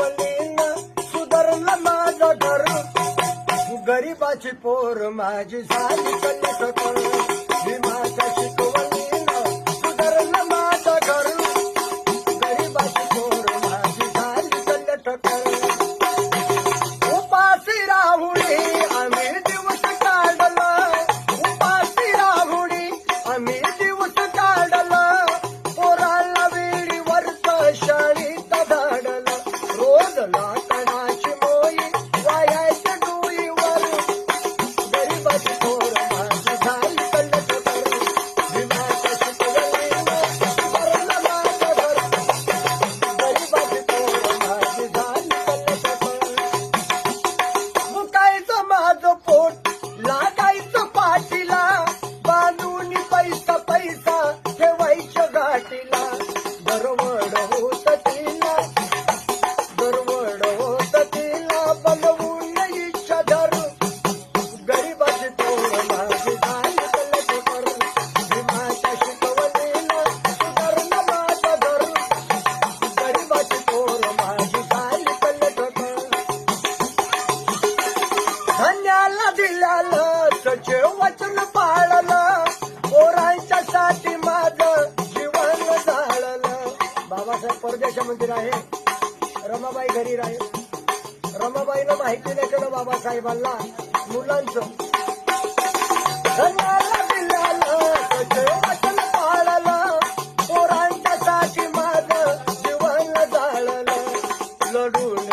शिकवलीनं सुधारलं माझं घर. गरीबाची पोर माझी झाली कल्ली सकळ. भीमाच्या शिकवलीनं सुधारलं माझं घर. गरीबाची पोर माझी झाली कल्ली सकळ. उपाशी राहुडी आम्ही दिवस काढलं. उपाशी राहुडी आम्ही दिवस काढलं. पोराला वेळीवरचं शाळेत धाडलं. रोज लाकडाची मोई वायाच्या डोईवर. गरीबाची पोर माझी झाली कल्ली सकळ. भीमाच्या शिकवलीनं सुधारलं माझं घर. गरीबाची पोर माझी झाली कल्ली सकळ. मुकायचं माझं पोट लागायचं पाठीला. बांधून पैसा पैसा ठेवायच्या गाठीला. दरवड होत तिला, दरवड होत तिला बनवून इच्छा धर. गरीबाची पोर माझी झाली कल्ली सकळ. भीमाच्या शिकवलीनं सुधारलं माझं घर. गरीबाची पोर माझी झाली कल्ली सकळ. धन्याला दिल्यालं सचे वचन पाळलं. पोरांच्या साठी माझं जीवन जाळलं. बाबासाहेब परदेशामध्ये राहे, रमाबाई घरी राहे. रमाबाईनं माहिती नाही केलं बाबासाहेबांना मुलांचं. धन्याला दिल्यालं सचे वचन पाळलं. पोरांच्या साठी माझं जीवन जाळलं. लढून